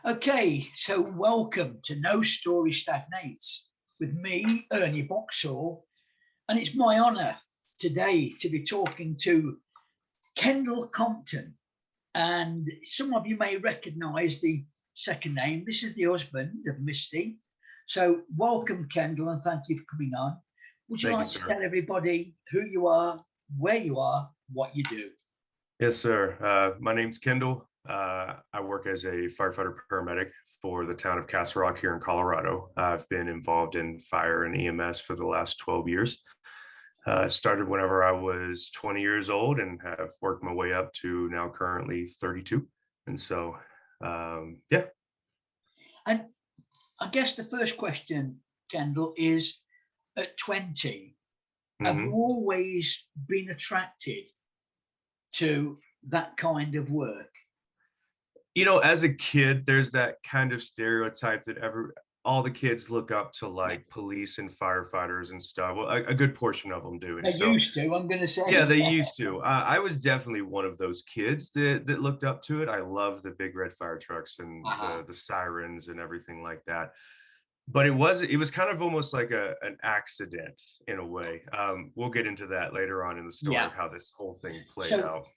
Okay, so welcome to No Story Stagnates with me, Ernie Boxall, and it's my honour today to be talking to Kendall Compton. And some of you may recognise the second name. This is the husband of Misty. So welcome, Kendall, and thank you for coming on. Would you like to tell everybody who you are, where you are, what you do? Yes, sir. My name's Kendall. I work as a firefighter paramedic for the town of Castle Rock here in Colorado. I've been involved in fire and EMS for the last 12 years. Started whenever I was 20 years old and have worked my way up to now currently 32. And so, yeah. And I guess the first question, Kendall, is at 20, have you always been attracted to that kind of work? You know, as a kid, there's that kind of stereotype that all the kids look up to, like police and firefighters and stuff. Well, a good portion of them do. And they used to, I'm going to say. Yeah, they used to. I was definitely one of those kids that looked up to it. I love the big red fire trucks and the sirens and everything like that. But it was kind of almost like an accident in a way. We'll get into that later on in the story of how this whole thing played out.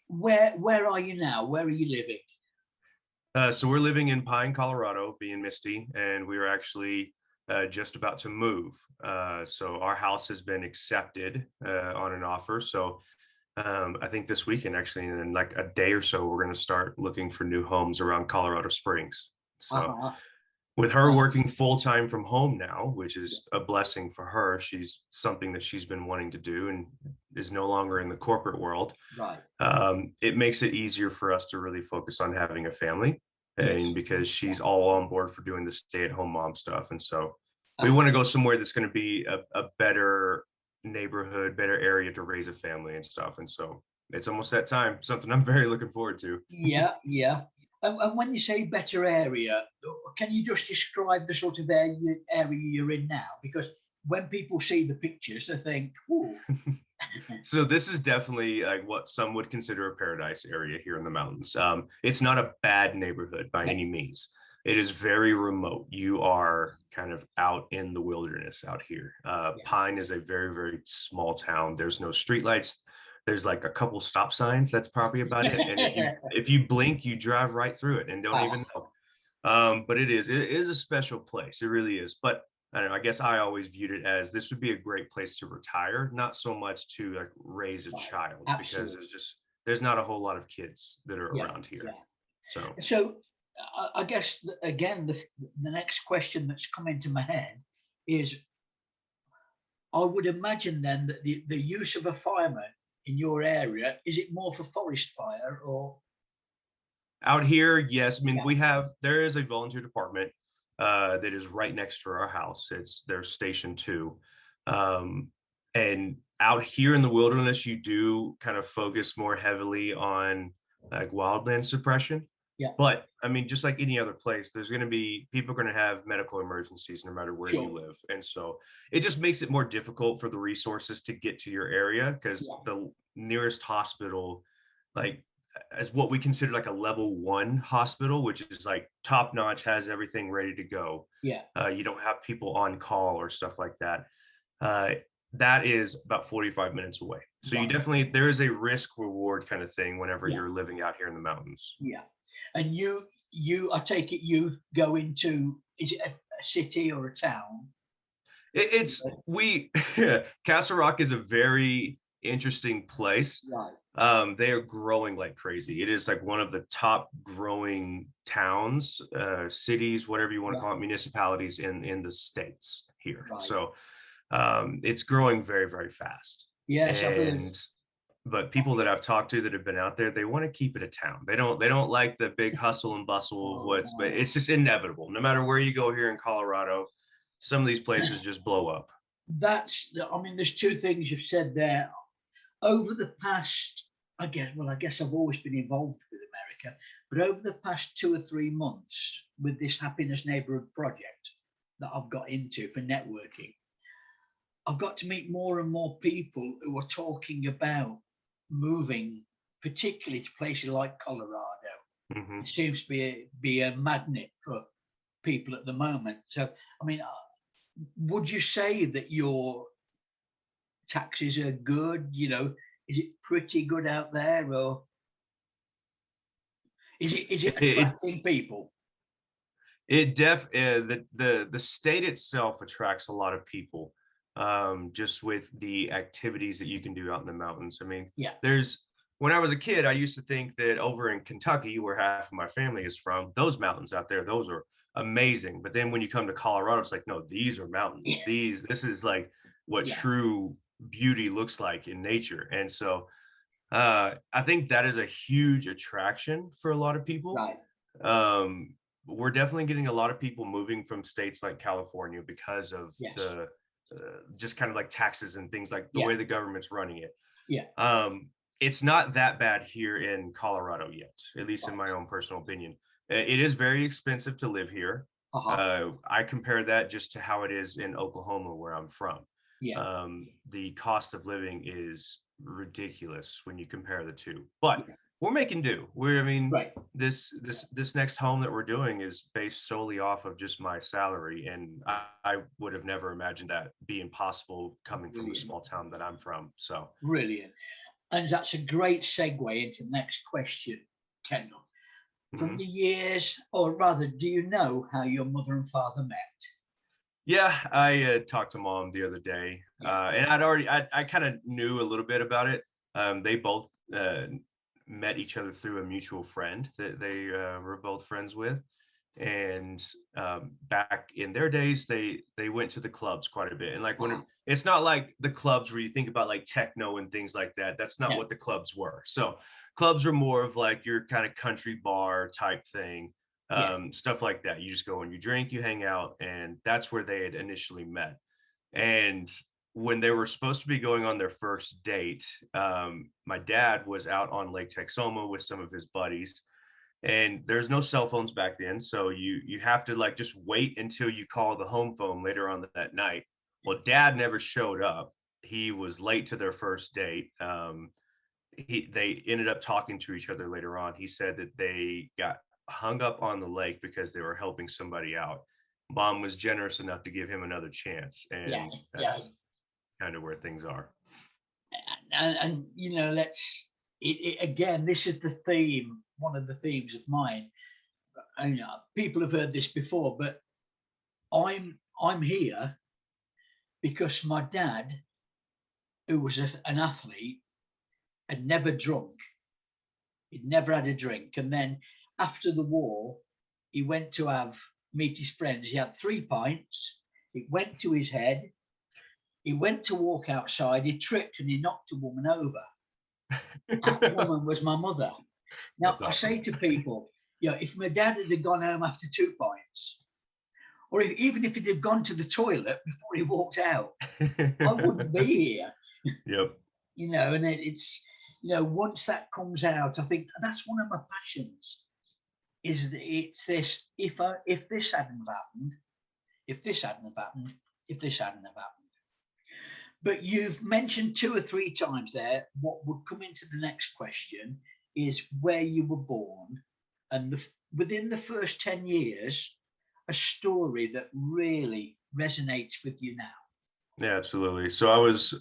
Where are you now? Where are you living? So we're living in Pine, Colorado, being Misty, and we are actually just about to move. So our house has been accepted on an offer. So I think this weekend, actually, in like a day or so, we're going to start looking for new homes around Colorado Springs. So with her working full-time from home now, which is a blessing for her, she's something that she's been wanting to do and is no longer in the corporate world. Right. It makes it easier for us to really focus on having a family, and because she's all on board for doing the stay-at-home mom stuff. And so we want to go somewhere that's going to be a better neighborhood, better area to raise a family and stuff. And so it's almost that time, something I'm very looking forward to. Yeah. And when you say better area, can you just describe the sort of area you're in now? Because when people see the pictures, they think, "Ooh." So this is definitely like what some would consider a paradise area here in the mountains. It's not a bad neighborhood by any means. It is very remote. You are kind of out in the wilderness out here. Pine is a very, very small town. There's no streetlights. There's like a couple stop signs. That's probably about it. And if you blink, you drive right through it and don't even know. But it is a special place. It really is. But I don't know, I guess I always viewed it as this would be a great place to retire, not so much to like raise a child, because there's not a whole lot of kids that are around here. So I guess again the next question that's come into my head is, I would imagine then that the use of a fireman in your area, is it more for forest fire or? Out here, yes. I mean, there is a volunteer department that is right next to our house. Their station 2. And out here in the wilderness, you do kind of focus more heavily on like wildland suppression. Yeah. But I mean, just like any other place, people are going to have medical emergencies no matter where you live. And so it just makes it more difficult for the resources to get to your area, because the nearest hospital, like, as what we consider like a level 1 hospital, which is like top notch, has everything ready to go. Yeah. You don't have people on call or stuff like that. That is about 45 minutes away. So there is a risk reward kind of thing whenever you're living out here in the mountains. Yeah. And I take it you go into, is it a city or a town? Castle Rock is a very interesting place. Right. They are growing like crazy. It is like one of the top growing towns, cities, whatever you want to call it, municipalities in the States here. Right. So it's growing very, very fast. Yes, but people that I've talked to that have been out there, they want to keep it a town. They don't like the big hustle and bustle of but it's just inevitable. No matter where you go here in Colorado, some of these places just blow up. There's two things you've said there. Over the past, I guess I've always been involved with America, but over the past 2 or 3 months with this Happiness Neighborhood project that I've got into for networking, I've got to meet more and more people who are talking about moving, particularly to places like Colorado. Hmm. It seems to be a magnet for people at the moment. So, I mean, would you say that your taxes are good? You know, is it pretty good out there, or is it It attracting people? the state itself attracts a lot of people, just with the activities that you can do out in the mountains. I mean, Yeah, there's when I was a kid, I used to think that over in Kentucky, where half of my family is from, those mountains out there, those are amazing. But then when you come to Colorado, it's like, no, these are mountains. yeah, This is like what yeah, true beauty looks like in nature. And so I think that is a huge attraction for a lot of people. right. um, we're definitely getting a lot of people moving from states like California because of Yes, the just kind of like taxes and things like the yeah, way the government's running it. yeah, It's not that bad here in Colorado yet, at least in right. my own personal opinion. It is very expensive to live here. Uh-huh. I compare that just to how it is in Oklahoma, where I'm from. Yeah, The cost of living is ridiculous when you compare the two, but yeah, we're making do. I mean, right. this next home that we're doing is based solely off of just my salary, and I would have never imagined that being possible coming from the Brilliant, small town that I'm from. So, brilliant. And that's a great segue into the next question, Kendall. From mhm. the years, or rather, do you know how your mother and father met? Yeah, I talked to mom the other day, Yeah, and I kind of knew a little bit about it. They both met each other through a mutual friend that they were both friends with, and back in their days, they went to the clubs quite a bit. And like uh-huh. it's not like the clubs where you think about like techno and things like that. That's not Yeah, what the clubs were. So clubs are more of like your kind of country bar type thing, yeah, stuff like that. You just go and you drink, you hang out, and that's where they had initially met. And when they were supposed to be going on their first date, my dad was out on Lake Texoma with some of his buddies, and there's no cell phones back then, so you have to like just wait until you call the home phone later on that night. Well, dad never showed up. He was late to their first date. They ended up talking to each other later on. He said that they got hung up on the lake because they were helping somebody out. Mom was generous enough to give him another chance, yeah, and yeah. that's kind of where things are. And you know, again. This is the theme, one of the themes of mine. And people have heard this before, but I'm here because my dad, who was an athlete, had never drunk. He'd never had a drink, and then after the war, he went to meet his friends. He had 3 pints. It went to his head. He went to walk outside. He tripped and he knocked a woman over. That woman was my mother. Now, That's I awesome. say to people, if my dad had gone home after 2 pints, or even if he'd have gone to the toilet before he walked out, I wouldn't be here. Yep. And it's, once that comes out, I think that's one of my passions. Is that it's this? If this hadn't happened, if this hadn't have happened, if this hadn't have happened. But you've mentioned 2 or 3 times there. What would come into the next question is where you were born, and within the first 10 years, a story that really resonates with you now. Yeah, absolutely. So I was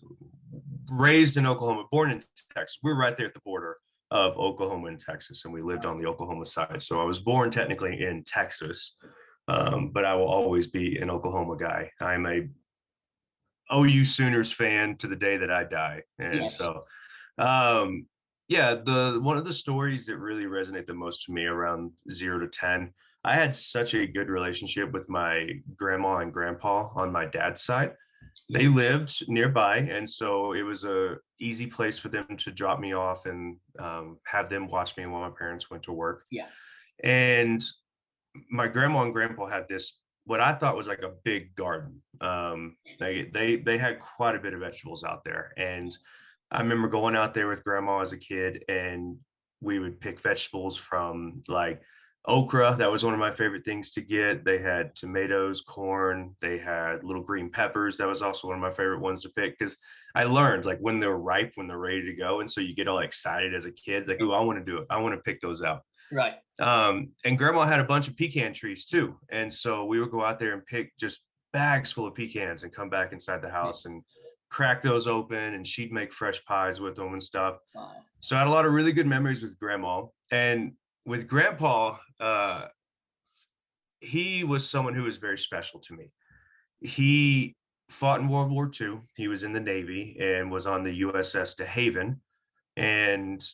raised in Oklahoma, born in Texas. We're right there at the border of Oklahoma and Texas, and we lived on the Oklahoma side. So I was born technically in Texas, but I will always be an Oklahoma guy. I'm a OU Sooners fan to the day that I die, and Yes. so um, yeah, the one of the stories that really resonate the most to me around 0 to 10. I had such a good relationship with my grandma and grandpa on my dad's side. They Yeah. lived nearby, and so it was a easy place for them to drop me off and have them watch me while my parents went to work. Yeah. And my grandma and grandpa had this what I thought was like a big garden. They had quite a bit of vegetables out there, and I remember going out there with grandma as a kid, and we would pick vegetables from like okra. That was one of my favorite things to get. They had tomatoes, corn. They had little green peppers. That was also one of my favorite ones to pick because I learned like when they're ripe, when they're ready to go. And so you get all excited as a kid, like, oh, I want to do it. I want to pick those out. Right. And grandma had a bunch of pecan trees too. And so we would go out there and pick just bags full of pecans and come back inside the house and crack those open, and she'd make fresh pies with them and stuff. Wow. So I had a lot of really good memories with grandma. And with grandpa, he was someone who was very special to me. He fought in World War II. He was in the Navy and was on the USS De Haven. And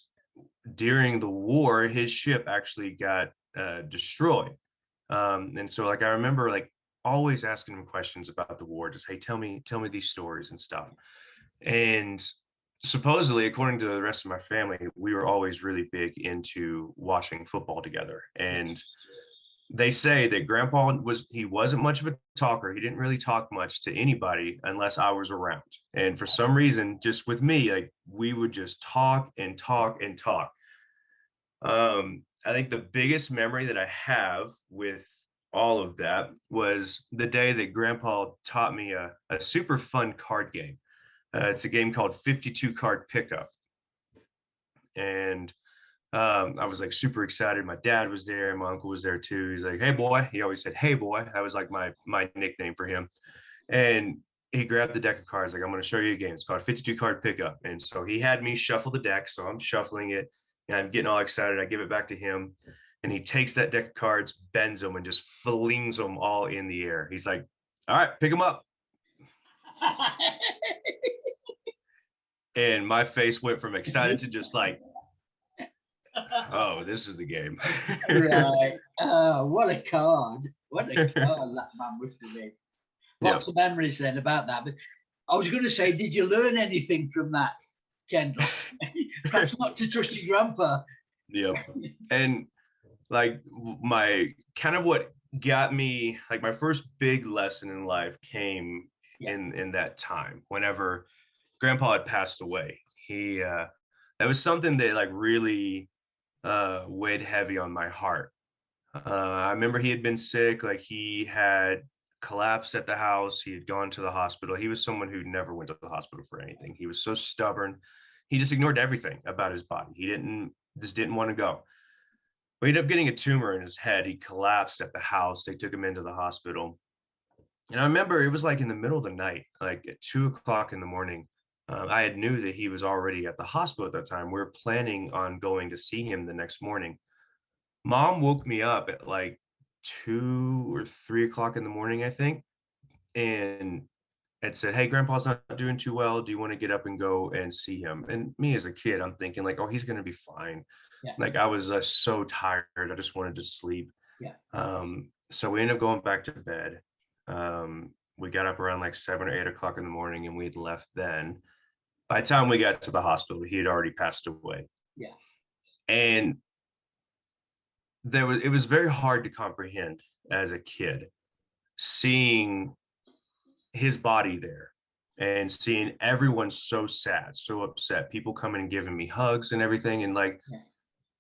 during the war, his ship actually got destroyed. And so like I remember like always asking him questions about the war, just, hey, tell me these stories and stuff. And supposedly, according to the rest of my family, we were always really big into watching football together. And they say that grandpa wasn't much of a talker. He didn't really talk much to anybody unless I was around. And for some reason, just with me, like we would just talk and talk and talk. I think the biggest memory that I have with all of that was the day that grandpa taught me a super fun card game. It's a game called 52 card pickup. And I was like super excited. My dad was there. My uncle was there too. He's like, hey boy. He always said, hey boy. That was like my nickname for him. And he grabbed the deck of cards. Like, I'm going to show you a game. It's called 52 card pickup. And so he had me shuffle the deck. So I'm shuffling it and I'm getting all excited. I give it back to him and he takes that deck of cards, bends them and just flings them all in the air. He's like, all right, pick them up. And my face went from excited to just like, oh, this is the game. Right. Oh, what a card. What a card that man must have been. Lots of memories then about that. But I was going to say, did you learn anything from that, Kendall? Perhaps not to trust your grandpa. Yep. And like my kind of what got me, like my first big lesson in life came in that time whenever grandpa had passed away. He that was something that like really weighed heavy on my heart. I remember he had been sick, like he had collapsed at the house. He had gone to the hospital. He was someone who never went to the hospital for anything. He was so stubborn. He just ignored everything about his body. He didn't want to go. But he ended up getting a tumor in his head. He collapsed at the house. They took him into the hospital. And I remember it was like in the middle of the night, like at 2:00 in the morning. I had knew that he was already at the hospital at that time. We were planning on going to see him the next morning. Mom woke me up at like 2 or 3:00 in the morning, I think, and had said, hey, grandpa's not doing too well. Do you want to get up and go and see him? And me as a kid, I'm thinking like, oh, he's going to be fine. Yeah. Like I was so tired. I just wanted to sleep. Yeah. So we ended up going back to bed. We got up around like 7 or 8:00 in the morning and we'd left then. By the time we got to the hospital, he had already passed away. Yeah. And it was very hard to comprehend as a kid, seeing his body there and seeing everyone so sad, so upset, people coming and giving me hugs and everything. And like,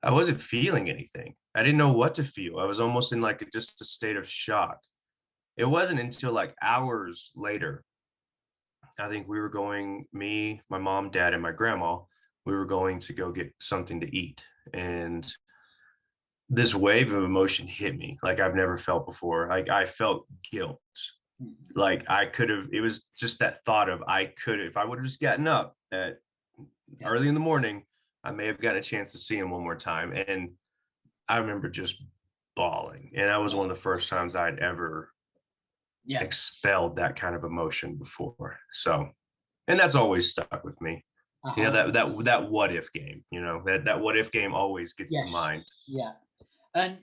I wasn't feeling anything. I didn't know what to feel. I was almost in like just a state of shock. It wasn't until like hours later, I think we were going, me, my mom, dad, and my grandma, we were going to go get something to eat. And this wave of emotion hit me like I've never felt before. Like I felt guilt. Like I could have, it was just that thought of if I would have just gotten up at early in the morning, I may have gotten a chance to see him one more time. And I remember just bawling. And that was one of the first times I'd ever expelled that kind of emotion before. So, and that's always stuck with me. You know, that what if game, you know, that what if game always gets to mind. Yeah. And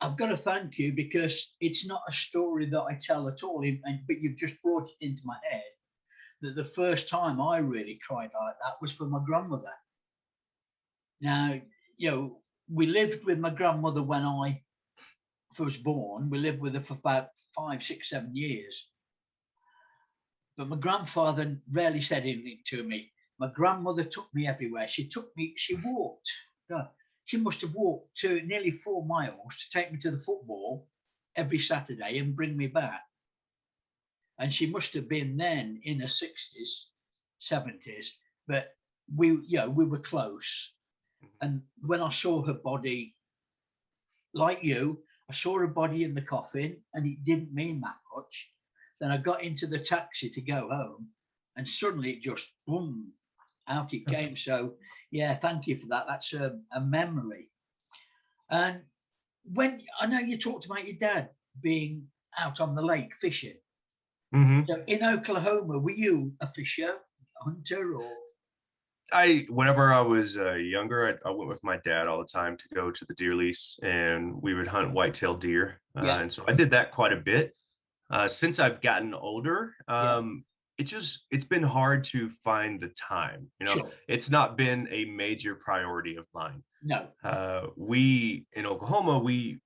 I've got to thank you because it's not a story that I tell at all, but you've just brought it into my head that the first time I really cried like that was for my grandmother. Now, you know, we lived with my grandmother when I was born. We lived with her for about 5, 6, 7 years. But my grandfather rarely said anything to me. My grandmother took me everywhere. She walked. she must have walked to nearly 4 miles to take me to the football every Saturday and bring me back. And she must have been then in her 60s, 70s, but we were close. And when I saw her body, like you, I saw her body in the coffin, and it didn't mean that much. Then I got into the taxi to go home, and suddenly it just boom, out it came. So yeah, thank you for that. That's a memory. And when I know you talked about your dad being out on the lake fishing. Mm-hmm. So in Oklahoma, were you a fisher, a hunter, or? Whenever I was younger, I went with my dad all the time to go to the deer lease, and we would hunt white-tailed deer. Yeah. And so I did that quite a bit. Since I've gotten older, it's been hard to find the time. Sure. It's not been a major priority of mine. No. We in Oklahoma, we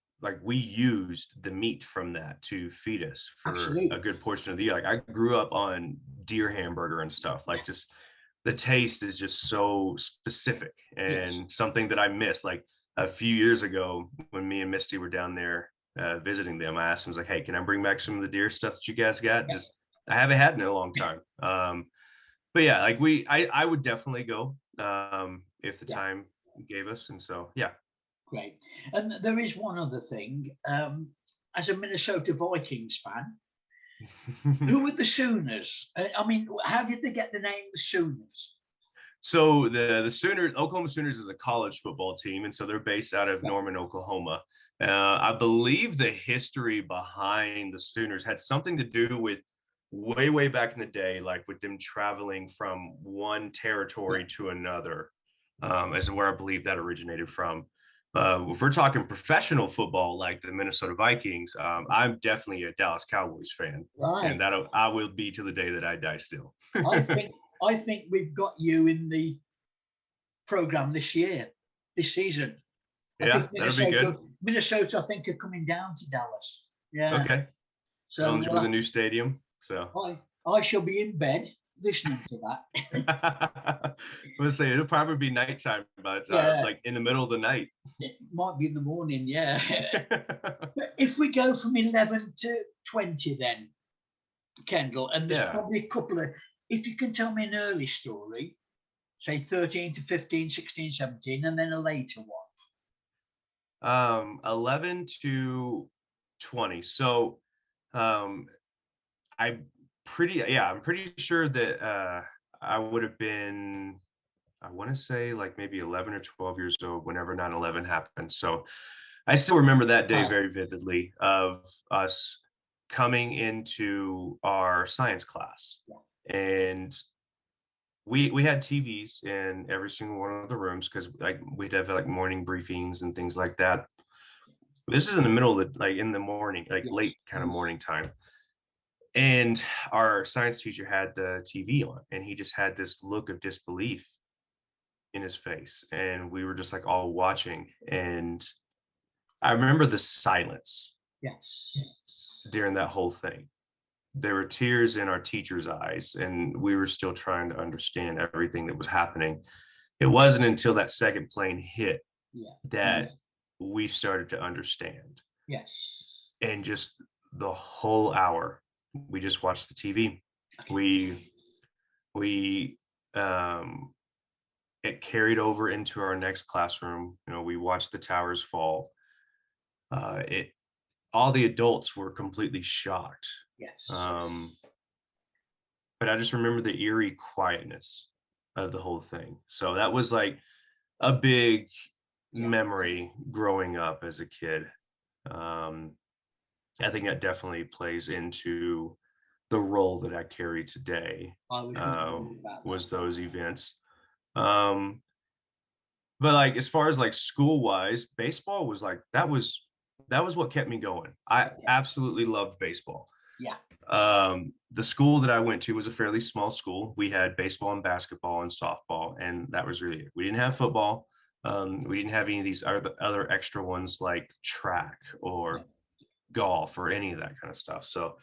used the meat from that to feed us for Absolutely. a good portion of the year. Like, I grew up on deer hamburger and stuff. Like, just the taste is just so specific, and something that I miss. Like, a few years ago, when me and Misty were down there visiting them, I asked them, I was like, hey, can I bring back some of the deer stuff that you guys got? Just, I haven't had it in a long time. But yeah, like I would definitely go if the time gave us. And so, yeah. Great. And there is one other thing. As a Minnesota Vikings fan, who were the Sooners? I mean, how did they get the name the Sooners? So the Sooners, Oklahoma Sooners, is a college football team, and so they're based out of Norman, Oklahoma. I believe the history behind the Sooners had something to do with way back in the day, like with them traveling from one territory to another, as where I believe that originated from. If we're talking professional football, like the Minnesota Vikings, I'm definitely a Dallas Cowboys fan, and I will be to the day that I die still. I think we've got you in the program this season. Yeah, that'd be good. Minnesota, I think, are coming down to Dallas. Yeah. Okay. So with a new stadium. So I shall be in bed listening to that. Let's say it'll probably be nighttime by the time, like in the middle of the night. It might be in the morning, yeah. But if we go from 11 to 20 then, Kendall, and there's probably a couple of, if you can tell me an early story, say 13 to 15, 16, 17, and then a later one. 11 to 20. So I'm pretty sure that I would have been, I want to say, like maybe 11 or 12 years old whenever 9/11 happened. So I still remember that day very vividly, of us coming into our science class, and we had TVs in every single one of the rooms, because like we'd have like morning briefings and things like that. This is in the middle of the, like in the morning, like late kind of morning time. And our science teacher had the TV on, and he just had this look of disbelief in his face. And we were just like all watching. And I remember the silence during that whole thing. There were tears in our teacher's eyes, and we were still trying to understand everything that was happening. It wasn't until that second plane hit that we started to understand. And just the whole hour, we just watched the TV. It carried over into our next classroom. We watched the towers fall. All the adults were completely shocked. But I just remember the eerie quietness of the whole thing. So that was like a big memory growing up as a kid. I think that definitely plays into the role that I carry today, was those events. But like, as far as like school wise, baseball was like, that was what kept me going. I absolutely loved baseball. The school that I went to was a fairly small school. We had baseball and basketball and softball, and that was really it. We didn't have football. We didn't have any of these other extra ones like track or golf or any of that kind of stuff. So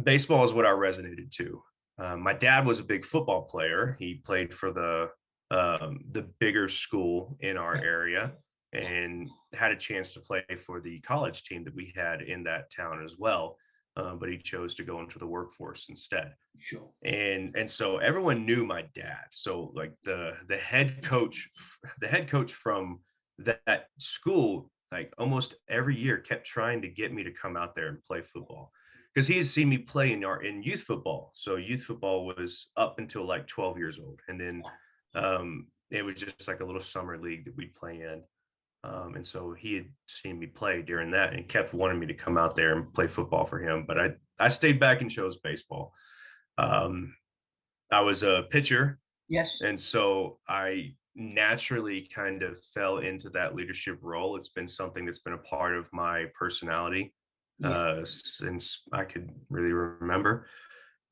baseball is what I resonated to. My dad was a big football player. He played for the bigger school in our area. and had a chance to play for the college team that we had in that town as well. But he chose to go into the workforce instead. Sure. And so everyone knew my dad. So like the head coach from that school, like almost every year kept trying to get me to come out there and play football, because he had seen me play in youth football. So youth football was up until like 12 years old, and then it was just like a little summer league that we'd play in. And so he had seen me play during that and kept wanting me to come out there and play football for him. But I stayed back and chose baseball. I was a pitcher. Yes. And so I naturally kind of fell into that leadership role. It's been something that's been a part of my personality since I could really remember.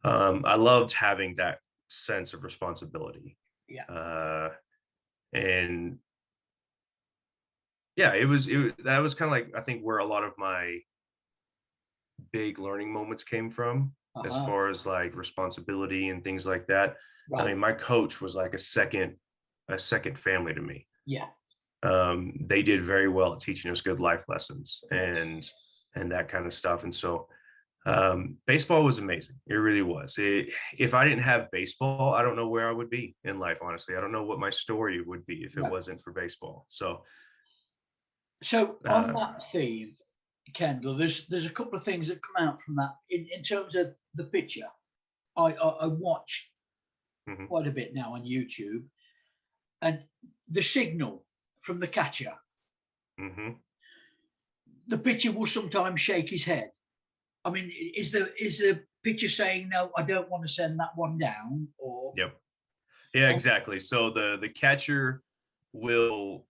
I loved having that sense of responsibility. Yeah. And yeah, that was kind of like, I think, where a lot of my big learning moments came from, as far as like responsibility and things like that. Right. I mean, my coach was like a second family to me. Yeah. They did very well at teaching us good life lessons and that kind of stuff. And so baseball was amazing. It really was. If I didn't have baseball, I don't know where I would be in life, honestly. I don't know what my story would be if it wasn't for baseball. So on that theme, Kendall, there's a couple of things that come out from that in terms of the picture. I watch quite a bit now on YouTube, and the signal from the catcher. The pitcher will sometimes shake his head. I mean, is the pitcher saying, no, I don't want to send that one down? Or yeah, exactly. So the catcher will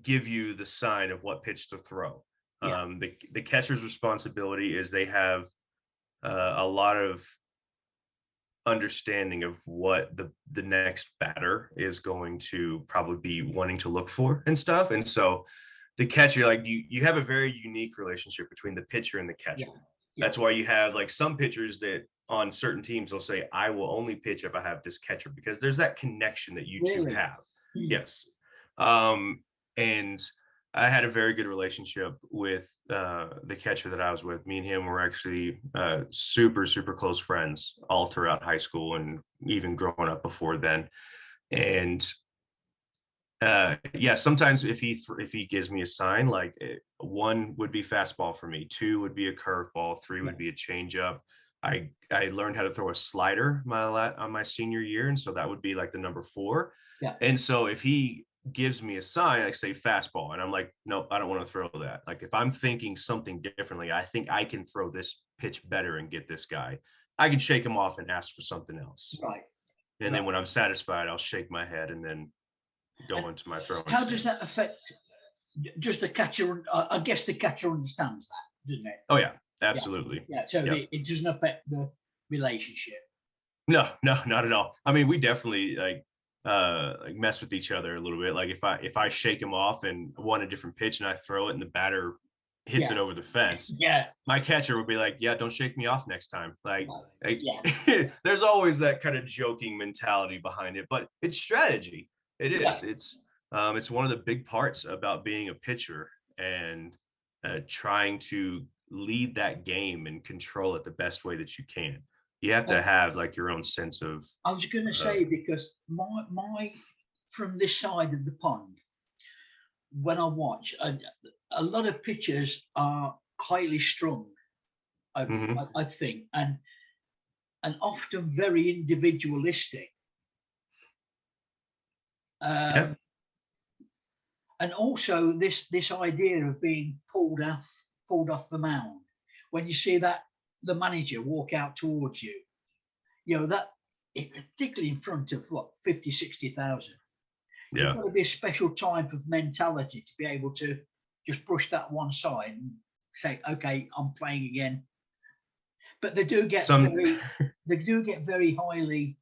give you the sign of what pitch to throw. The catcher's responsibility is they have a lot of understanding of what the next batter is going to probably be wanting to look for and stuff. And so the catcher, like you have a very unique relationship between the pitcher and the catcher. That's why you have like some pitchers that on certain teams will say, I will only pitch if I have this catcher, because there's that connection that you two have. Yes. And I had a very good relationship with the catcher that I was with. Me and him were actually super, super close friends all throughout high school and even growing up before then. And sometimes if he gives me a sign, like 1 would be fastball for me, 2 would be a curveball, 3 would be a changeup. I learned how to throw a slider on my senior year, and so that would be like the number 4. And so if he gives me a sign, I say fastball, and I'm like, nope, I don't want to throw that. Like if I'm thinking something differently, I think I can throw this pitch better and get this guy, I can shake him off and ask for something else. And then when I'm satisfied, I'll shake my head and then go into my throwing. How does that affect just the catcher? I guess the catcher understands that, doesn't it? Oh yeah, absolutely. So it doesn't affect the relationship. No, not at all. I mean, we definitely like mess with each other a little bit. Like if I shake him off and want a different pitch and I throw it and the batter hits it over the fence, my catcher would be like, yeah, don't shake me off next time. There's always that kind of joking mentality behind it, but it's strategy. It is. It's one of the big parts about being a pitcher and trying to lead that game and control it the best way that you can. You have to have like your own sense of. I was going to say, because my from this side of the pond, when I watch, a lot of pitchers are highly strung, I think, and often very individualistic. And also this idea of being pulled off the mound when you see that the manager walk out towards you, that particularly in front of 50,000-60,000. You've got to be a special type of mentality to be able to just brush that one side and say, okay, I'm playing again. But they do get very highly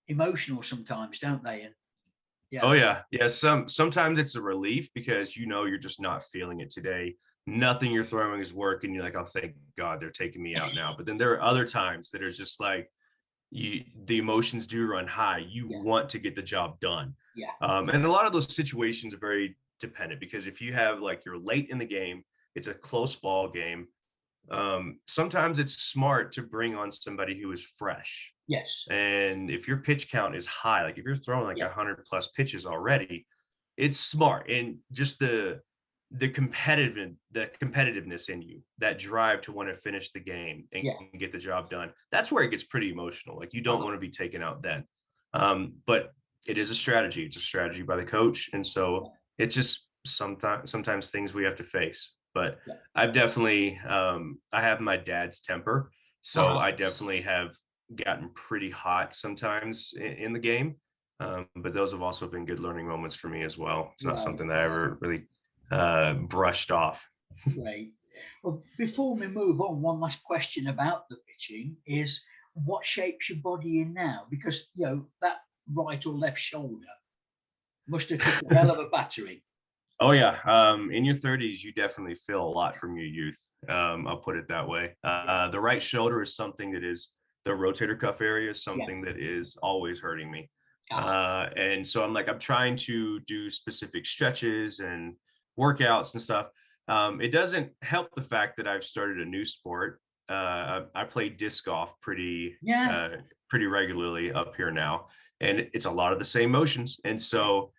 emotional sometimes, don't they? And oh yeah. Sometimes it's a relief because you're just not feeling it today. Nothing you're throwing is working. You're like, oh, thank God they're taking me out now. But then there are other times that are just like the emotions do run high. You want to get the job done. Yeah. And a lot of those situations are very dependent, because if you have like you're late in the game, it's a close ball game. Sometimes it's smart to bring on somebody who is fresh. Yes. And if your pitch count is high, like if you're throwing like Yeah. 100 plus pitches already, it's smart. And just the competitiveness in you, that drive to want to finish the game and Yeah. get the job done, that's where it gets pretty emotional. Like you don't want to be taken out then. But it is a strategy. It's a strategy by the coach. And so it's just sometimes things we have to face. But Yeah. I've definitely I have my dad's temper. So I definitely have gotten pretty hot sometimes in the game. But those have also been good learning moments for me as well. It's not something that I ever really brushed off. Great. Well, before we move on, one last question about the pitching is, what shapes your body in now? Because, you know, that right or left shoulder must have took a hell of a battering. Oh yeah, in your 30s, you definitely feel a lot from your youth. I'll put it that way. The right shoulder is something that is the rotator cuff area is something that is always hurting me. And so I'm trying to do specific stretches and workouts and stuff. It doesn't help the fact that I've started a new sport. I play disc golf pretty regularly up here now, and it's a lot of the same motions. And so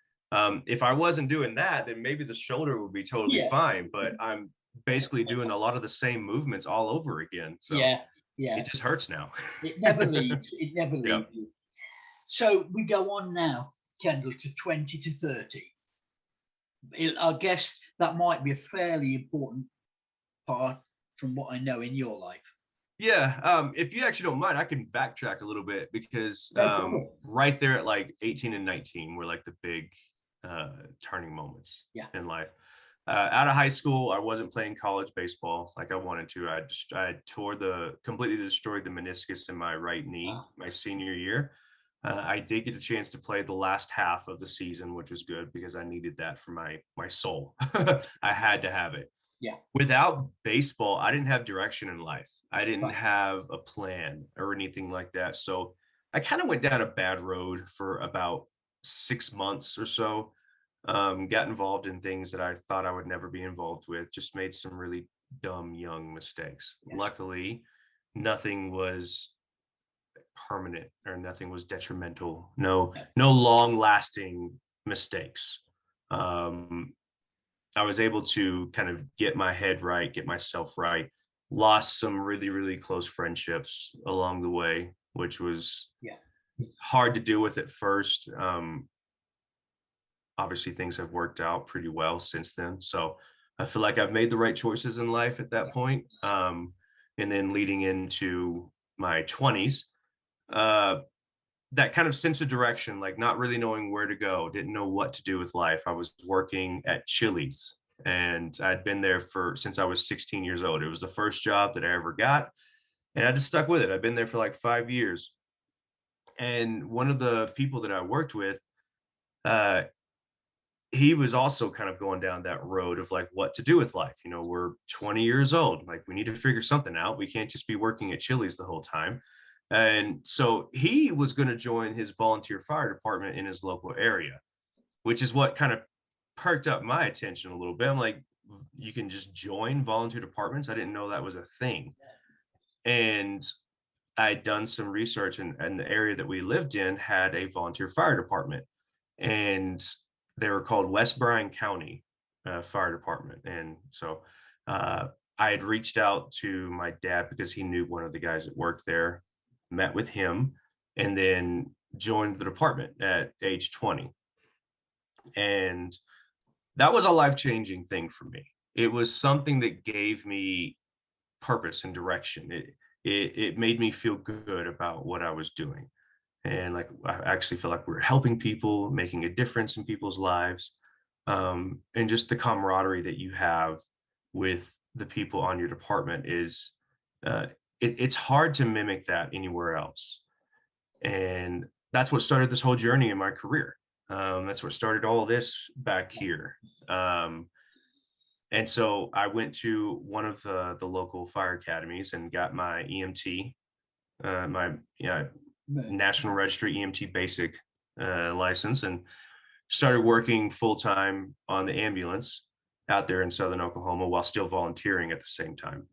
if I wasn't doing that, then maybe the shoulder would be totally fine. But I'm basically doing a lot of the same movements all over again. So it just hurts now. It never leaves. It never leaves you. So we go on now, Kendall, to 20 to 30. I guess that might be a fairly important part from what I know in your life. Yeah, if you actually don't mind, I can backtrack a little bit, because right there at like 18 and 19 were like the big turning moments in life. Out of high school, I wasn't playing college baseball like I wanted to. I completely destroyed the meniscus in my right knee my senior year. I did get a chance to play the last half of the season, which was good because I needed that for my soul. I had to have it. Yeah. Without baseball, I didn't have direction in life. I didn't have a plan or anything like that. So I kind of went down a bad road for about 6 months or so. Got involved in things that I thought I would never be involved with, just made some really dumb young mistakes. Luckily, nothing was permanent or nothing was detrimental. No long lasting mistakes. I was able to kind of get my head right, get myself right. Lost some really, really close friendships along the way, which was hard to deal with at first. Obviously, things have worked out pretty well since then. So I feel like I've made the right choices in life at that point. And then leading into my 20s, that kind of sense of direction, like not really knowing where to go, didn't know what to do with life. I was working at Chili's, and I'd been there since I was 16 years old. It was the first job that I ever got, and I just stuck with it. I've been there for like 5 years. And one of the people that I worked with, he was also kind of going down that road of like what to do with life. You know, we're 20 years old. Like we need to figure something out. We can't just be working at Chili's the whole time. And so he was going to join his volunteer fire department in his local area, which is what kind of perked up my attention a little bit. I'm like, you can just join volunteer departments? I didn't know that was a thing. And I'd done some research, and the area that we lived in had a volunteer fire department. And they were called West Bryan County Fire Department. And so I had reached out to my dad because he knew one of the guys that worked there, met with him, and then joined the department at age 20. And that was a life-changing thing for me. It was something that gave me purpose and direction. It made me feel good about what I was doing. And like I actually feel like we're helping people, making a difference in people's lives, and just the camaraderie that you have with the people on your department is it's hard to mimic that anywhere else. And that's what started this whole journey in my career. That's what started all of this back here. And so I went to one of the local fire academies and got my EMT, my National Registry EMT basic license. And started working full-time on the ambulance out there in southern Oklahoma while still volunteering at the same time,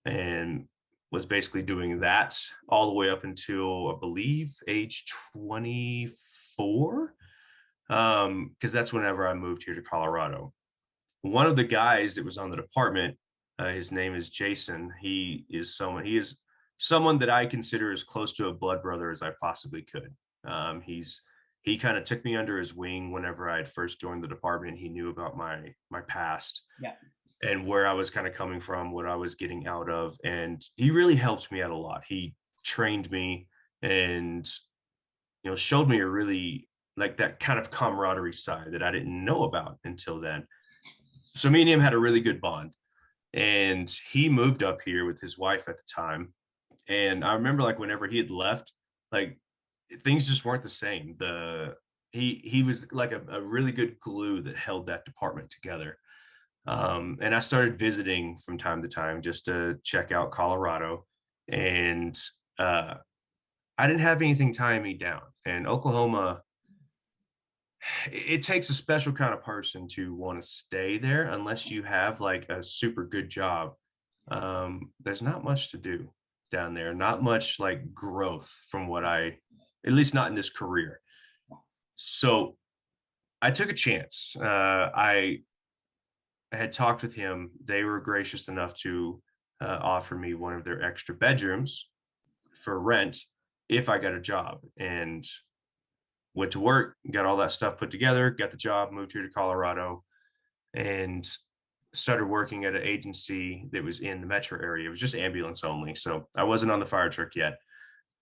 and was basically doing that all the way up until I believe age 24, because that's whenever I moved here to Colorado. One of the guys that was on the department, his name is Jason. He is someone that I consider as close to a blood brother as I possibly could. He kind of took me under his wing whenever I had first joined the department. He knew about my past, Yeah. and where I was kind of coming from, what I was getting out of, and he really helped me out a lot. He trained me and showed me a really like that kind of camaraderie side that I didn't know about until then. So me and him had a really good bond, and he moved up here with his wife at the time. And I remember like whenever he had left, like things just weren't the same. He was like a really good glue that held that department together. And I started visiting from time to time just to check out Colorado. And I didn't have anything tying me down. And Oklahoma, it takes a special kind of person to want to stay there unless you have like a super good job. There's not much to do down there, not much like growth from what at least not in this career. So I took a chance. I had talked with him. They were gracious enough to offer me one of their extra bedrooms for rent if I got a job, and went to work, got all that stuff put together, got the job, moved here to Colorado, and started working at an agency that was in the metro area. It was just ambulance only, so I wasn't on the fire truck yet.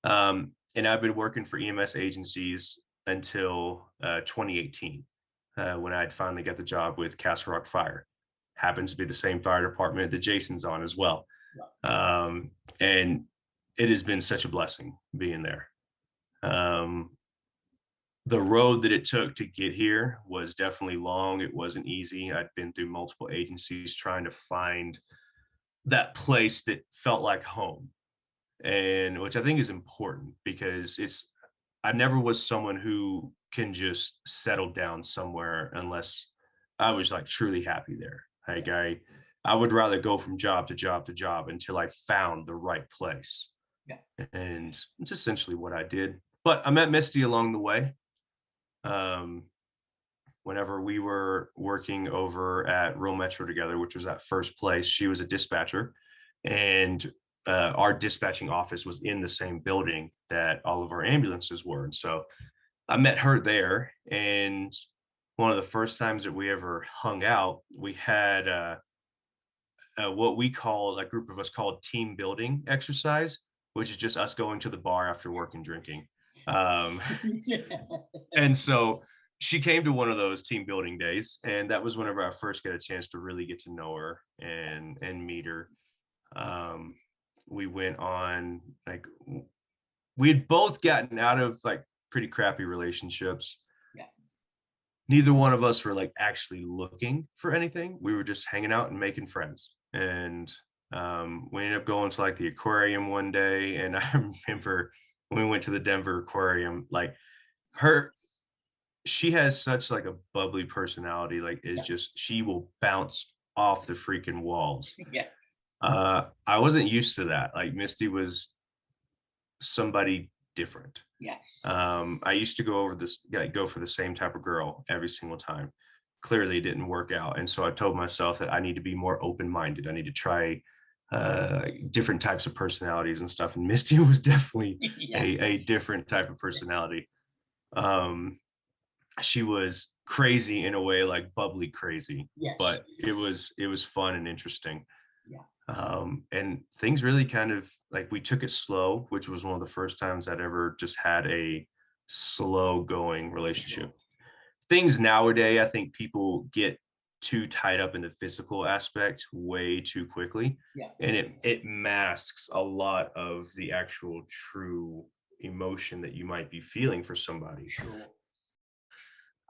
And I've been working for EMS agencies until 2018, when I'd finally got the job with Castle Rock Fire. Happens to be the same fire department that Jason's on as well. And it has been such a blessing being there. The road that it took to get here was definitely long. It wasn't easy. I'd been through multiple agencies trying to find that place that felt like home, and which I think is important because I never was someone who can just settle down somewhere unless I was like truly happy there. Like I would rather go from job to job to job until I found the right place. Yeah. And it's essentially what I did. But I met Misty along the way. Whenever we were working over at Rural Metro together, which was that first place, she was a dispatcher, and our dispatching office was in the same building that all of our ambulances were. And so I met her there, and one of the first times that we ever hung out, we had what we call, a group of us called team building exercise, which is just us going to the bar after work and drinking. And so she came to one of those team building days, and that was whenever I first got a chance to really get to know her and meet her. We went on, like, we had both gotten out of like pretty crappy relationships. Yeah. Neither one of us were like actually looking for anything. We were just hanging out and making friends. And we ended up going to like the aquarium one day. And I remember when we went to the Denver aquarium, like she has such like a bubbly personality. Like it's just, she will bounce off the freaking walls. Yeah. I wasn't used to that. Like Misty was somebody different. Yes. I used to go for the same type of girl every single time. Clearly it didn't work out. And so I told myself that I need to be more open-minded. I need to try different types of personalities and stuff. And Misty was definitely a different type of personality. She was crazy in a way, like bubbly crazy. Yes. But it was fun and interesting. Yeah. And things really kind of like, we took it slow, which was one of the first times I'd ever just had a slow going relationship. Things nowadays, I think people get too tied up in the physical aspect way too quickly. Yeah. And it masks a lot of the actual true emotion that you might be feeling for somebody. Sure.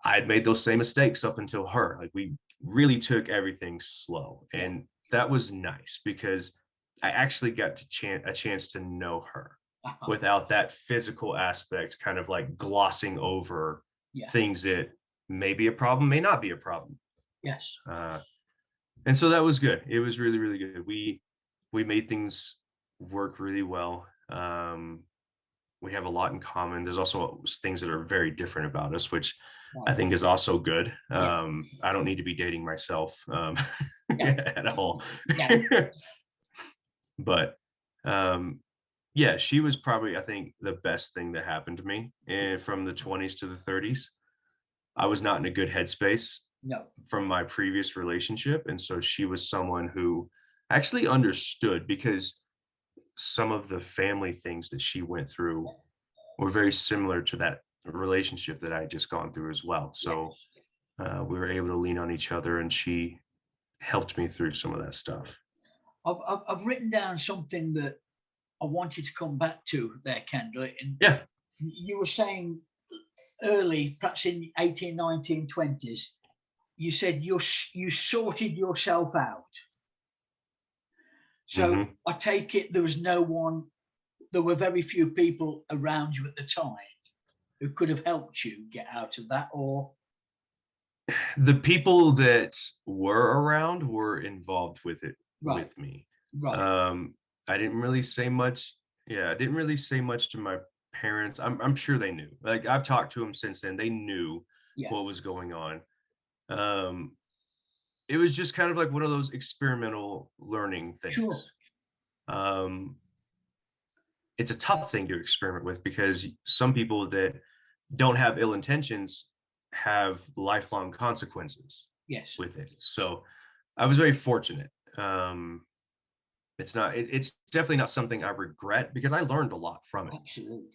I'd made those same mistakes up until her. Like, we really took everything slow, and that was nice because I actually got a chance to know her without that physical aspect kind of like glossing over things that may be a problem, may not be a problem. Yes. And so that was good. It was really, really good. We made things work really well. We have a lot in common. There's also things that are very different about us, which I think is also good. I don't need to be dating myself at all. But yeah, she was probably, I think, the best thing that happened to me. And from the 20s to the 30s, I was not in a good headspace from my previous relationship. And so she was someone who actually understood, because some of the family things that she went through were very similar to that relationship that I had just gone through as well. So we were able to lean on each other, and she helped me through some of that stuff. I've written down something that I wanted to come back to there, Kendall. And yeah, you were saying early, perhaps in 18, 19, 20s, you said you sorted yourself out. So I take it there was no one, there were very few people around you at the time who could have helped you get out of that, or? The people that were around were involved with it with me. I didn't really say much. Yeah, I didn't really say much to my parents. I'm sure they knew. Like, I've talked to them since then. They knew what was going on. It was just kind of like one of those experimental learning things. It's a tough thing to experiment with, because some people that don't have ill intentions have lifelong consequences with it. So I was very fortunate. It's definitely not something I regret, because I learned a lot from it. Absolutely.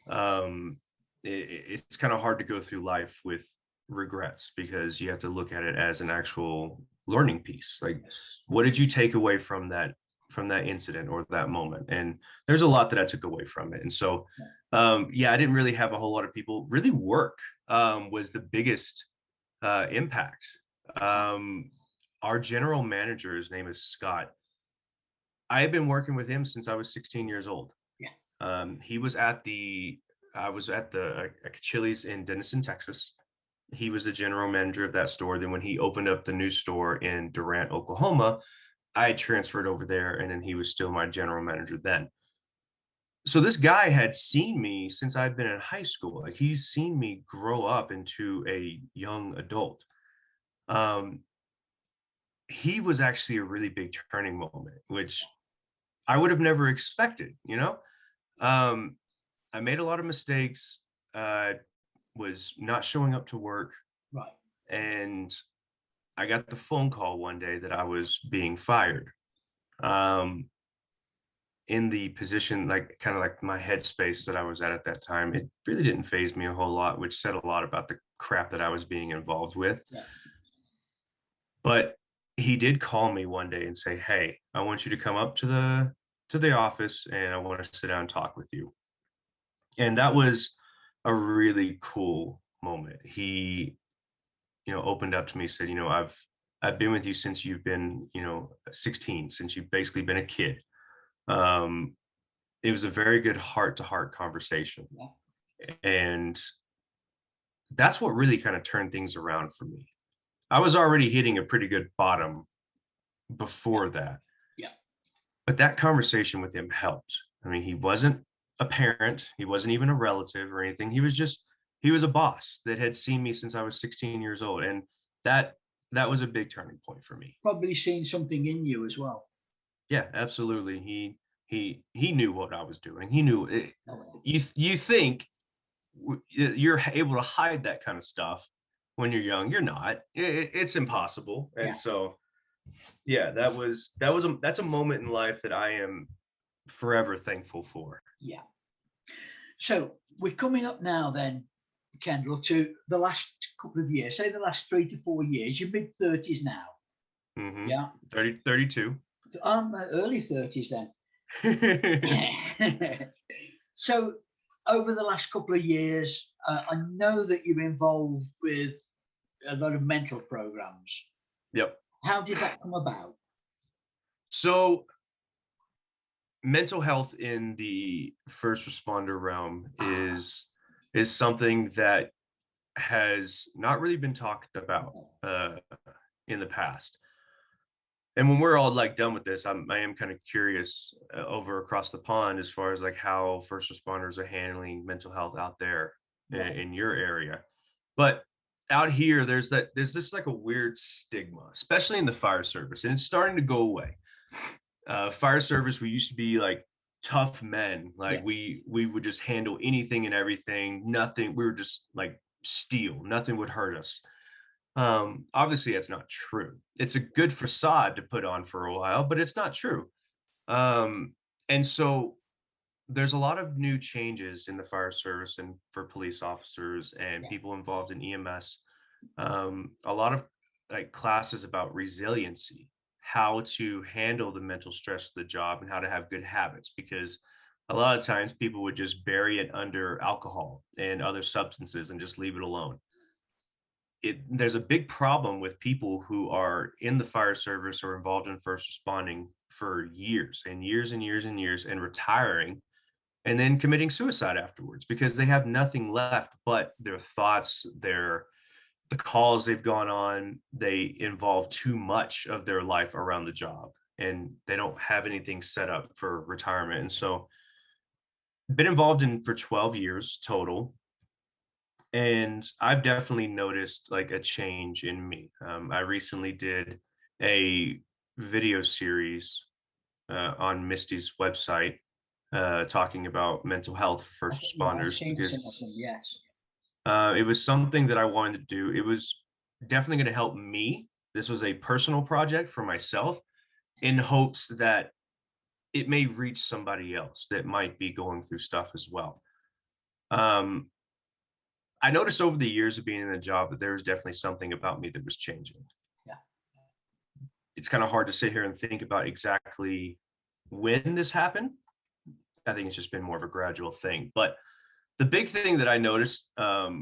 It's kind of hard to go through life with regrets, because you have to look at it as an actual learning piece. Like, what did you take away from that incident or that moment? And there's a lot that I took away from it. And so I didn't really have a whole lot of people. Really, work was the biggest impact. Our general manager, his name is Scott. I had been working with him since I was 16 years old. He was I was at the Chili's in Denison, Texas. He was the general manager of that store. Then when he opened up the new store in Durant, Oklahoma, I had transferred over there, and then he was still my general manager then. So this guy had seen me since I'd been in high school. Like, he's seen me grow up into a young adult. He was actually a really big turning moment, which I would have never expected, I made a lot of mistakes, was not showing up to work. And I got the phone call one day that I was being fired. In the position, like, kind of like my headspace that I was at that time, it really didn't faze me a whole lot, which said a lot about the crap that I was being involved with. But he did call me one day and say, "Hey, I want you to come up to the office, and I want to sit down and talk with you." And that was a really cool moment. He, opened up to me, said, I've been with you since you've been, 16, since you've basically been a kid. It was a very good heart-to-heart conversation. And that's what really kind of turned things around for me. I was already hitting a pretty good bottom before that. But that conversation with him helped. I mean, he wasn't a parent. He wasn't even a relative or anything. He was a boss that had seen me since I was 16 years old. And that was a big turning point for me. Probably seen something in you as well. Yeah, absolutely. He knew what I was doing. He knew it. You think you're able to hide that kind of stuff when you're young. You're not. It's impossible. And so, yeah, that's a moment in life that I am forever thankful for. Yeah. So we're coming up now then, Kendall, to the last couple of years, say the last 3 to 4 years. You're mid-30s now. Yeah. 32. So I'm early 30s then. So over the last couple of years, I know that you're involved with a lot of mental programs. Yep. How did that come about? So mental health in the first responder realm is something that has not really been talked about in the past. And when we're all like done with this, I am kind of curious over across the pond as far as like how first responders are handling mental health out there in your area. But out here, there's this like a weird stigma, especially in the fire service, and it's starting to go away. Fire service, we used to be like tough men, like we would just handle anything and everything. Nothing, we were just like steel. Nothing would hurt us. Obviously, that's not true. It's a good facade to put on for a while, but it's not true. Um, and so there's a lot of new changes in the fire service and for police officers and people involved in EMS. A lot of like classes about resiliency, how to handle the mental stress of the job and how to have good habits, because a lot of times people would just bury it under alcohol and other substances and just leave it alone. There's a big problem with people who are in the fire service or involved in first responding for years and years and years and years and retiring and then committing suicide afterwards because they have nothing left but their thoughts, the calls they've gone on. They involve too much of their life around the job and they don't have anything set up for retirement. And so been involved in for 12 years total, and I've definitely noticed like a change in me. I recently did a video series on Misty's website talking about mental health for first I've responders seen some of them, because yes. it was something that I wanted to do. It was definitely going to help me. This was a personal project for myself in hopes that it may reach somebody else that might be going through stuff as well. Um, I noticed over the years of being in the job that there was definitely something about me that was changing. Yeah. It's kind of hard to sit here and think about exactly when this happened. I think it's just been more of a gradual thing. But the big thing that I noticed that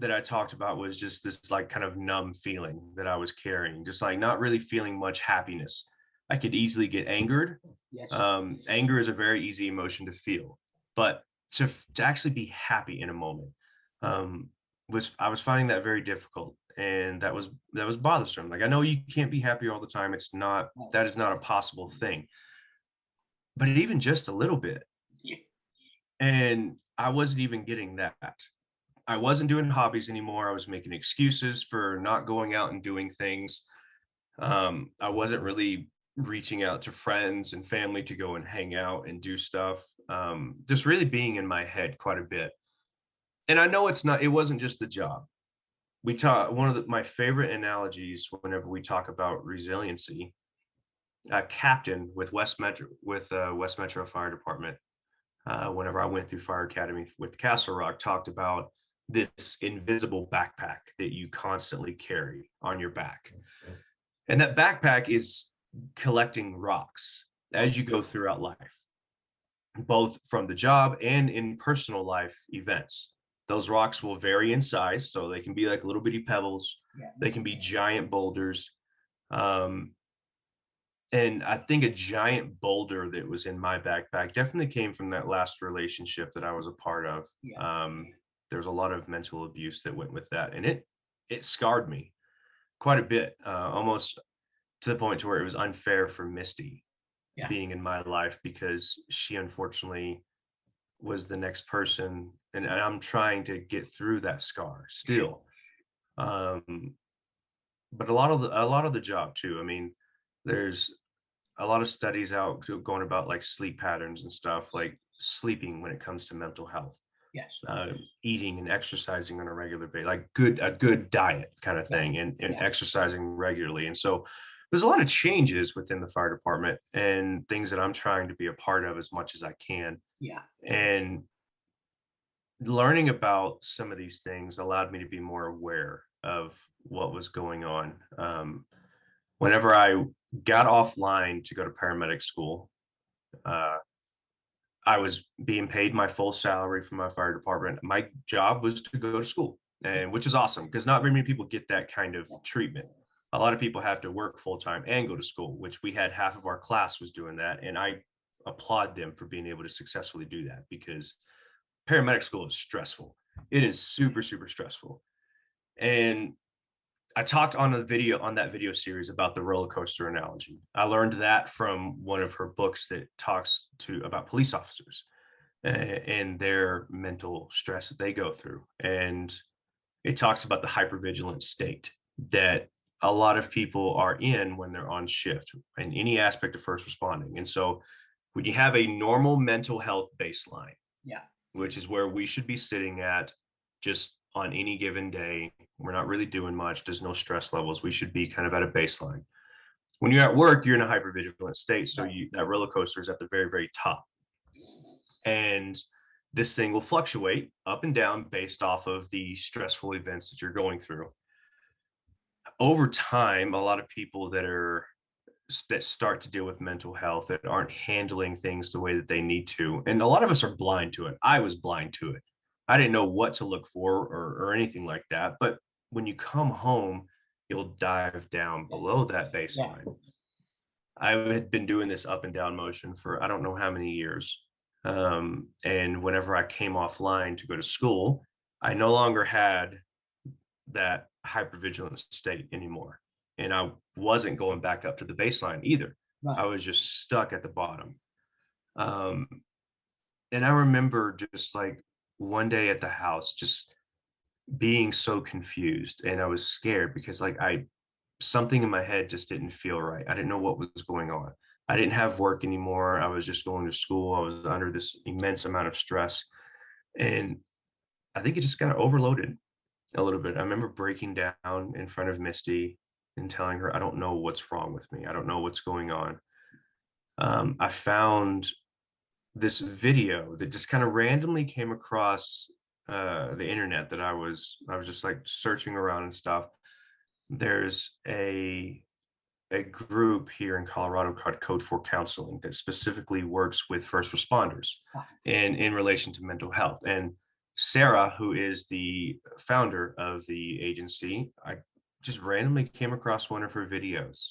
I talked about was just this like kind of numb feeling that I was carrying, just like not really feeling much happiness. I could easily get angered. Yes. Anger is a very easy emotion to feel, but to actually be happy in a moment I was finding that very difficult, and that was bothersome. Like I know you can't be happy all the time. That is not a possible thing, but even just a little bit. Yeah. And I wasn't even getting that. I wasn't doing hobbies anymore. I was making excuses for not going out and doing things. I wasn't really reaching out to friends and family to go and hang out and do stuff. Just really being in my head quite a bit. And I know it wasn't just the job. One of my favorite analogies whenever we talk about resiliency, a captain with West Metro Fire Department, whenever I went through Fire Academy with Castle Rock, talked about this invisible backpack that you constantly carry on your back. And that backpack is collecting rocks as you go throughout life, both from the job and in personal life events. Those rocks will vary in size, so they can be like little bitty pebbles. They can be giant boulders. And I think a giant boulder that was in my backpack definitely came from that last relationship that I was a part of. There was a lot of mental abuse that went with that, and it scarred me quite a bit, almost to the point to where it was unfair for Misty being in my life, because she unfortunately was the next person, and I'm trying to get through that scar still. But a lot of the job too. I mean, there's a lot of studies out going about like sleep patterns and stuff, like sleeping when it comes to mental health. Yes. Eating and exercising on a regular basis, like a good diet kind of thing, and exercising regularly. And so there's a lot of changes within the fire department and things that I'm trying to be a part of as much as I can. Yeah. And learning about some of these things allowed me to be more aware of what was going on. Whenever I got offline to go to paramedic school, I was being paid my full salary from my fire department. My job was to go to school, and which is awesome because not very many people get that kind of treatment. A lot of people have to work full time and go to school, which we had half of our class was doing that. And I applaud them for being able to successfully do that, because paramedic school is stressful. It is super, super stressful. And I talked on that video series about the roller coaster analogy. I learned that from one of her books that talks about police officers and their mental stress that they go through. And it talks about the hypervigilant state that a lot of people are in when they're on shift in any aspect of first responding. And so when you have a normal mental health baseline, Yeah. which is where we should be sitting at just on any given day, we're not really doing much. There's no stress levels. We should be kind of at a baseline. When you're at work, you're in a hypervigilant state. So that roller coaster is at the very, very top. And this thing will fluctuate up and down based off of the stressful events that you're going through. Over time, a lot of people that start to deal with mental health that aren't handling things the way that they need to, and a lot of us are blind to it. I was blind to it. I didn't know what to look for or anything like that. But when you come home, you'll dive down below that baseline. Yeah. I had been doing this up and down motion for I don't know how many years. And whenever I came offline to go to school, I no longer had that hypervigilant state anymore. And I wasn't going back up to the baseline either. Right. I was just stuck at the bottom. And I remember just like one day at the house, just being so confused, and I was scared because like something in my head just didn't feel right. I didn't know what was going on. I didn't have work anymore. I was just going to school. I was under this immense amount of stress. And I think it just got overloaded a little bit. I remember breaking down in front of Misty and telling her, I don't know what's wrong with me. I don't know what's going on. I found this video that just kind of randomly came across the internet that I was just like searching around and stuff. There's a group here in Colorado called Code for Counseling that specifically works with first responders and in relation to mental health. And Sarah, who is the founder of the agency, I just randomly came across one of her videos.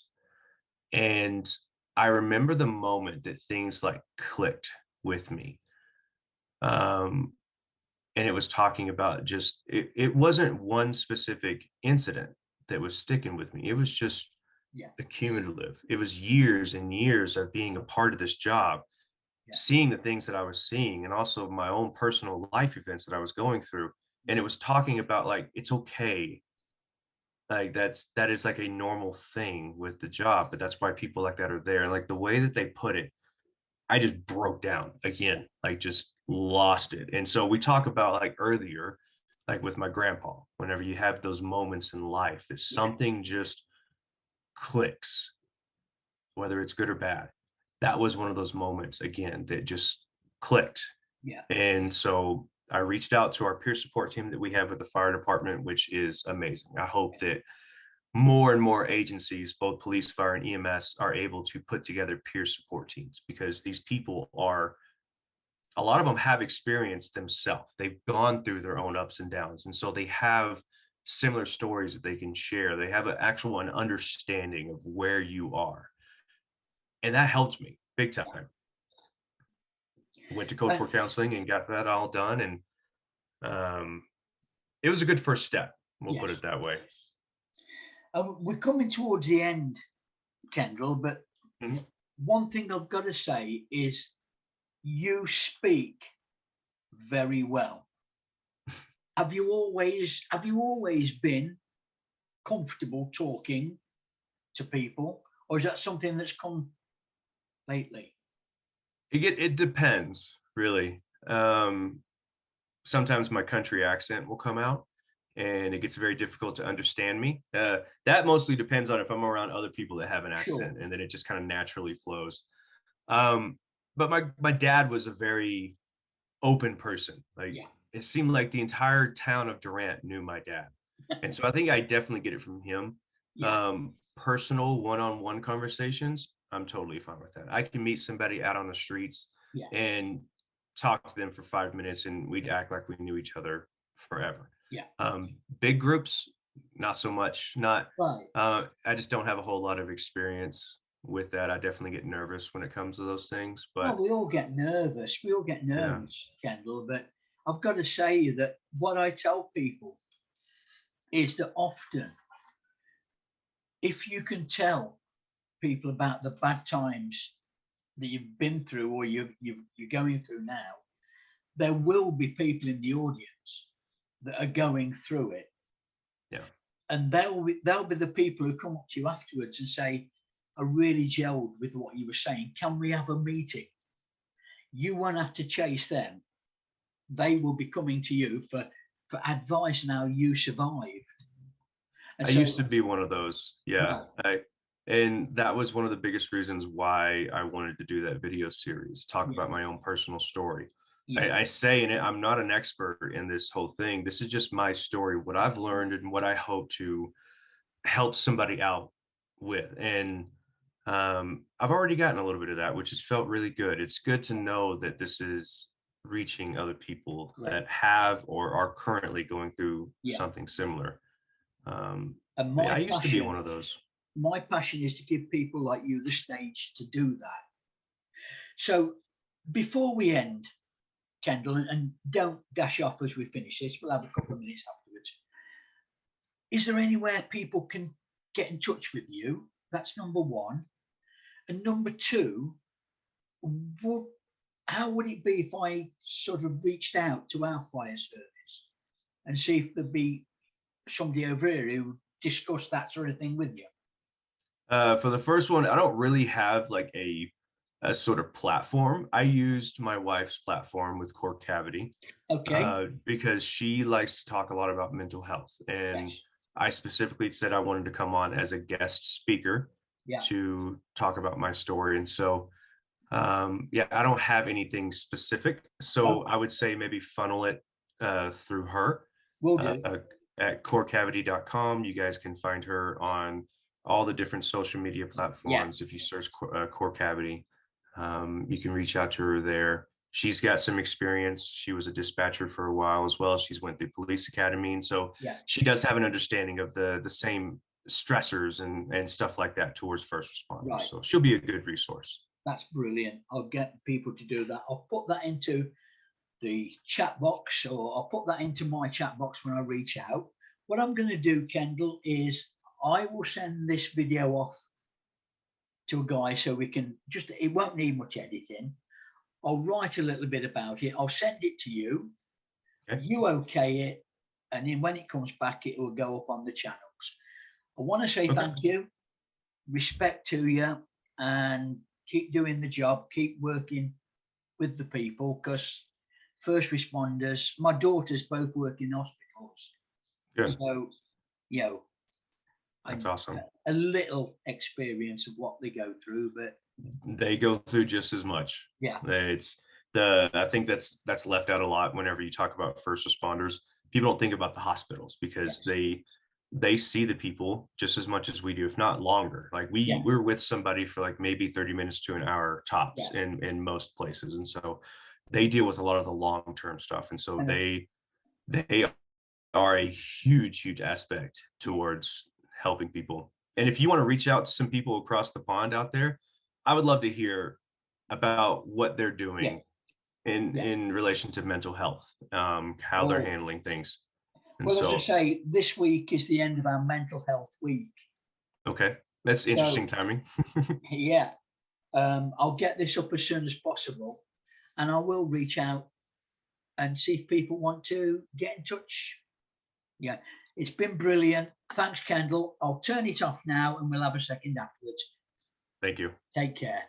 And I remember the moment that things like clicked with me. And it was talking about just, it wasn't one specific incident that was sticking with me. It was just accumulative. It was years and years of being a part of this job, seeing the things that I was seeing, and also my own personal life events that I was going through. And it was talking about like, it's okay. Like that is like a normal thing with the job, but that's why people like that are there. And like the way that they put it, I just broke down again, like just lost it. And so we talk about like earlier, like with my grandpa, whenever you have those moments in life that something just clicks, whether it's good or bad. That was one of those moments again that just clicked. Yeah. And so I reached out to our peer support team that we have at the fire department, which is amazing. I hope that more and more agencies, both police, fire, and EMS, are able to put together peer support teams, because these people a lot of them have experienced themselves. They've gone through their own ups and downs. And so they have similar stories that they can share. They have an understanding of where you are. And that helped me big time. Went to Code for Counseling and got that all done. And it was a good first step. We'll put it that way. We're coming towards the end, Kendall, but one thing I've got to say is you speak very well. Have you always been comfortable talking to people, or is that something that's come lately? It depends, really. Sometimes my country accent will come out, and it gets very difficult to understand me. That mostly depends on if I'm around other people that have an accent, and then it just kind of naturally flows. But my dad was a very open person. It seemed like the entire town of Durant knew my dad. And so I think I definitely get it from him. Personal one-on-one conversations, I'm totally fine with that. I can meet somebody out on the streets and talk to them for 5 minutes, and we'd act like we knew each other forever. Big groups, not so much. I just don't have a whole lot of experience with that. I definitely get nervous when it comes to those things. But we all get nervous. Kendall. But I've got to say that what I tell people is that often, if you can tell people about the bad times that you've been through or you're going through now, there will be people in the audience that are going through it. Yeah. And they'll be the people who come up to you afterwards and say, I really gelled with what you were saying. Can we have a meeting? You won't have to chase them. They will be coming to you for advice on how you survived. And I used to be one of those. Yeah. Right. And that was one of the biggest reasons why I wanted to do that video series, talk about my own personal story. I say, and I'm not an expert in this whole thing. This is just my story, what I've learned and what I hope to help somebody out with. And I've already gotten a little bit of that, which has felt really good. It's good to know that this is reaching other people that have or are currently going through something similar. And I used to be one of those. My passion is to give people like you the stage to do that. So before we end, Kendall, and don't dash off as we finish this, we'll have a couple of minutes afterwards. Is there anywhere people can get in touch with you? That's number one. And number two, how would it be if I sort of reached out to our fire service and see if there'd be somebody over here who discussed that sort of thing with you? For the first one, I don't really have like a sort of platform. I used my wife's platform with Core Cavity, because she likes to talk a lot about mental health, and I specifically said I wanted to come on as a guest speaker to talk about my story. And so, I don't have anything specific. So I would say maybe funnel it through her. At kcomptonsosc. You guys can find her on all the different social media platforms. If you search Core Cavity, you can reach out to her there. She's got some experience. She was a dispatcher for a while as well. She's went through police academy. And so she does have an understanding of the same stressors and stuff like that towards first responders. So she'll be a good resource. That's brilliant. I'll get people to do that. I'll put that into the chat box, or I'll put that into my chat box when I reach out. What I'm going to do, Kendall, is I will send this video off to a guy so we can it won't need much editing. I'll write a little bit about it. I'll send it to you. You okay it. And then when it comes back, it will go up on the channels. I want to say thank you, respect to you, and keep doing the job, keep working with the people, because first responders, my daughters both work in hospitals. Good. So, that's awesome. A little experience of what they go through, but they go through just as much. I think that's left out a lot whenever you talk about first responders. People don't think about the hospitals because they see the people just as much as we do, if not longer. Like we're with somebody for like maybe 30 minutes to an hour tops in most places. And so they deal with a lot of the long-term stuff. And so they are a huge aspect towards helping people. And if you want to reach out to some people across the pond out there, I would love to hear about what they're doing in relation to mental health, how they're handling things. And well, as I say, this week is the end of our mental health week. Okay, that's interesting timing. I'll get this up as soon as possible, and I will reach out and see if people want to get in touch. It's been brilliant. Thanks, Kendall. I'll turn it off now and we'll have a second afterwards. Thank you. Take care.